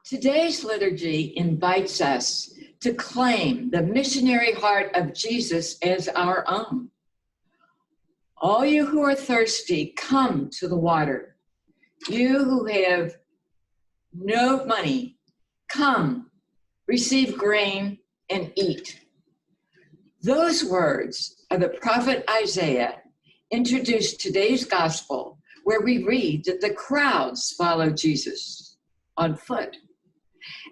Today's liturgy invites us to claim the missionary heart of Jesus as our own. All you who are thirsty, come to the water. You who have no money, come, receive grain and eat. Those words of the prophet Isaiah introduce today's gospel, where we read that the crowds followed Jesus on foot,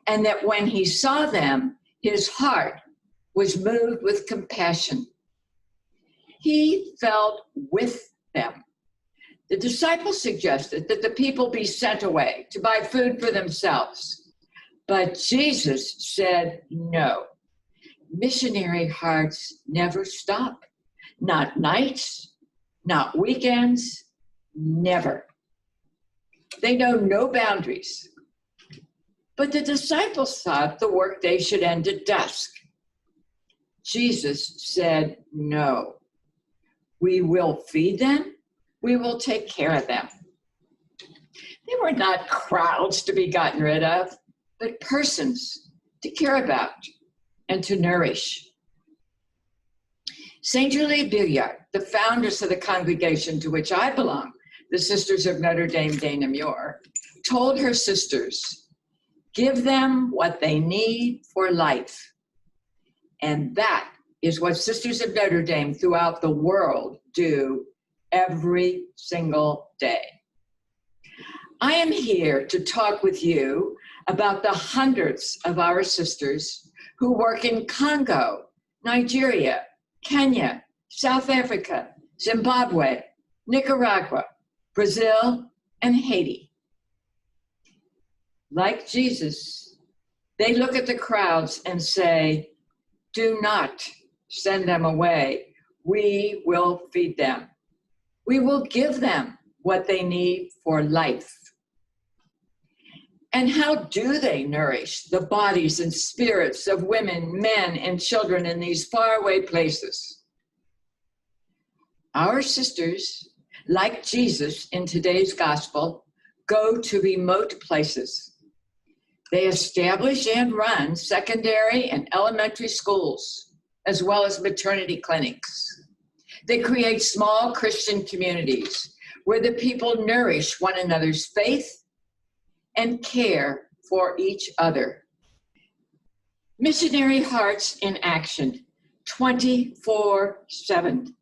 and that when he saw them, his heart was moved with compassion. He felt with them. The disciples suggested that the people be sent away to buy food for themselves, but Jesus said no. Missionary hearts never stop. Not nights, not weekends, never. They know no boundaries. But the disciples thought the workday should end at dusk. Jesus said, no. We will feed them. We will take care of them. They were not crowds to be gotten rid of, but persons to care about and to nourish. Saint Julie Billiard, the founders of the congregation to which I belong, the Sisters of Notre Dame de Namur, told her sisters, give them what they need for life. And that is what Sisters of Notre Dame throughout the world do every single day. I am here to talk with you about the hundreds of our sisters who work in Congo, Nigeria, Kenya, South Africa, Zimbabwe, Nicaragua, Brazil, and Haiti. Like Jesus, they look at the crowds and say, do not send them away. We will feed them. We will give them what they need for life. And how do they nourish the bodies and spirits of women, men, and children in these faraway places? Our sisters, like Jesus in today's gospel, go to remote places. They establish and run secondary and elementary schools, as well as maternity clinics. They create small Christian communities where the people nourish one another's faith and care for each other. Missionary hearts in action, 24/7.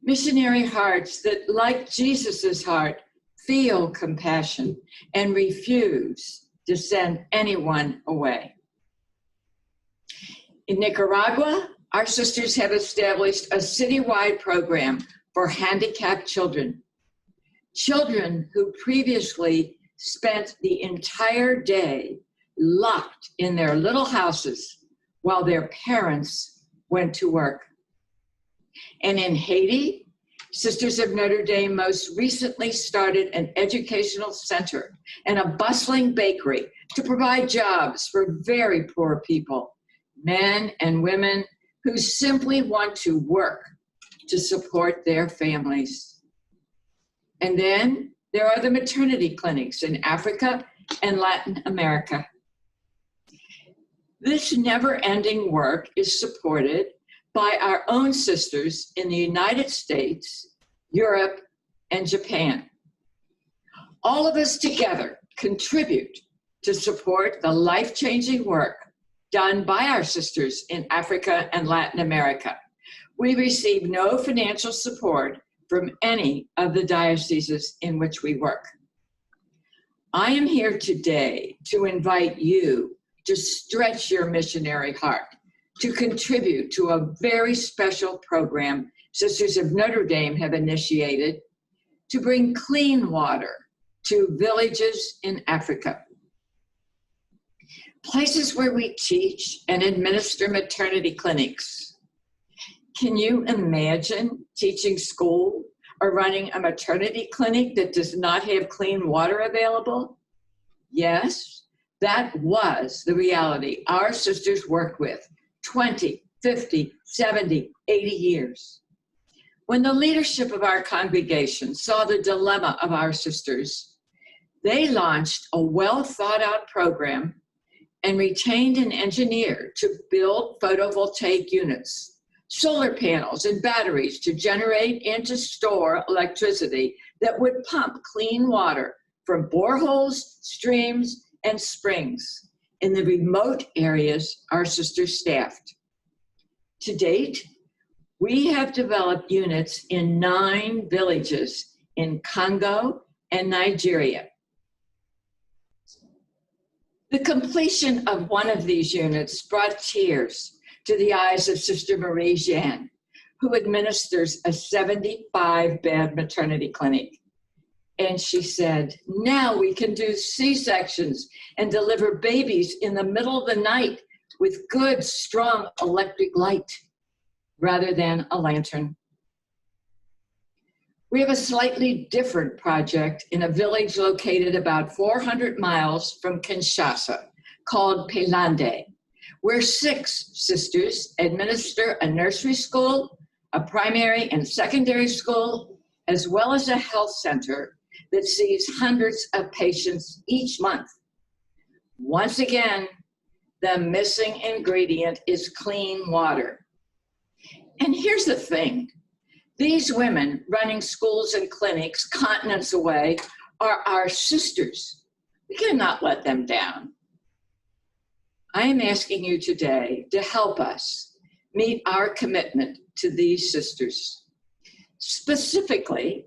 Missionary hearts that, like Jesus's heart, feel compassion and refuse to send anyone away. In Nicaragua, our sisters have established a citywide program for handicapped children. Children who previously spent the entire day locked in their little houses while their parents went to work. And in Haiti, Sisters of Notre Dame most recently started an educational center and a bustling bakery to provide jobs for very poor people, men and women who simply want to work to support their families. And then there are the maternity clinics in Africa and Latin America. This never-ending work is supported by our own sisters in the United States, Europe, and Japan. All of us together contribute to support the life-changing work done by our sisters in Africa and Latin America. We receive no financial support from any of the dioceses in which we work. I am here today to invite you to stretch your missionary heart, to contribute to a very special program Sisters of Notre Dame have initiated to bring clean water to villages in Africa. Places where we teach and administer maternity clinics. Can you imagine teaching school or running a maternity clinic that does not have clean water available? Yes, that was the reality our sisters worked with 20, 50, 70, 80 years. When the leadership of our congregation saw the dilemma of our sisters, They launched a well-thought-out program and retained an engineer to build photovoltaic units, solar panels, and batteries to generate and to store electricity that would pump clean water from boreholes, streams, and springs in the remote areas our sisters staffed. To date, we have developed units in 9 villages in Congo and Nigeria. The completion of one of these units brought tears to the eyes of Sister Marie Jeanne, who administers a 75-bed maternity clinic. And she said, now we can do C-sections and deliver babies in the middle of the night with good, strong electric light rather than a lantern. We have a slightly different project in a village located about 400 miles from Kinshasa called Pelende, where 6 sisters administer a nursery school, a primary and secondary school, as well as a health center that sees hundreds of patients each month. Once again, the missing ingredient is clean water. And here's the thing. These women running schools and clinics continents away are our sisters. We cannot let them down. I am asking you today to help us meet our commitment to these sisters. Specifically,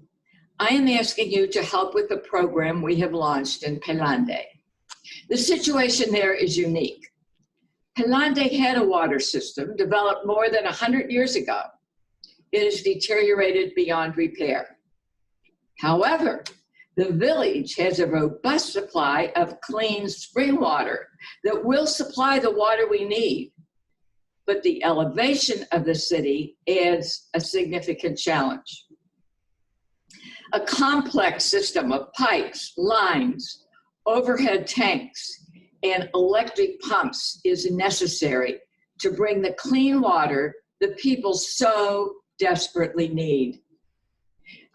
I am asking you to help with the program we have launched in Pelende. The situation there is unique. Pelende had a water system developed more than 100 years ago. It has deteriorated beyond repair. However, the village has a robust supply of clean spring water that will supply the water we need. But the elevation of the city adds a significant challenge. A complex system of pipes, lines, overhead tanks, and electric pumps is necessary to bring the clean water the people so desperately need.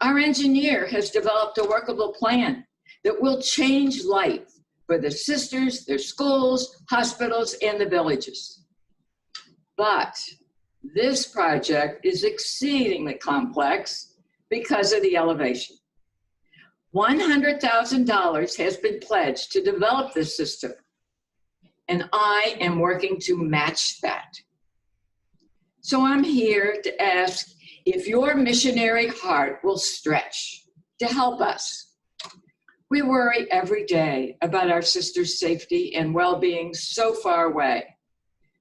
Our engineer has developed a workable plan that will change life for the sisters, their schools, hospitals, and the villages. But this project is exceedingly complex because of the elevation. $100,000 has been pledged to develop this system, and I am working to match that. So I'm here to ask if your missionary heart will stretch to help us. We worry every day about our sisters' safety and well-being so far away.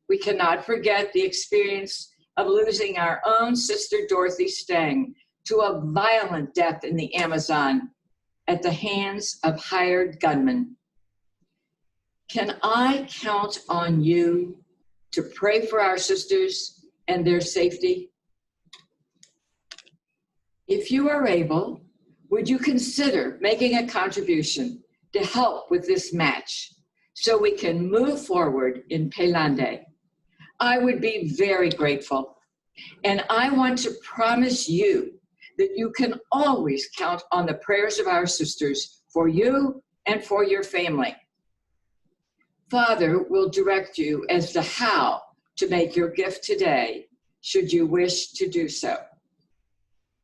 We cannot forget the experience of losing our own sister Dorothy Stang to a violent death in the Amazon at the hands of hired gunmen. Can I count on you to pray for our sisters and their safety? If you are able, would you consider making a contribution to help with this match so we can move forward in Pelende? I would be very grateful. And I want to promise you that you can always count on the prayers of our sisters for you and for your family. Father will direct you as to how to make your gift today, should you wish to do so.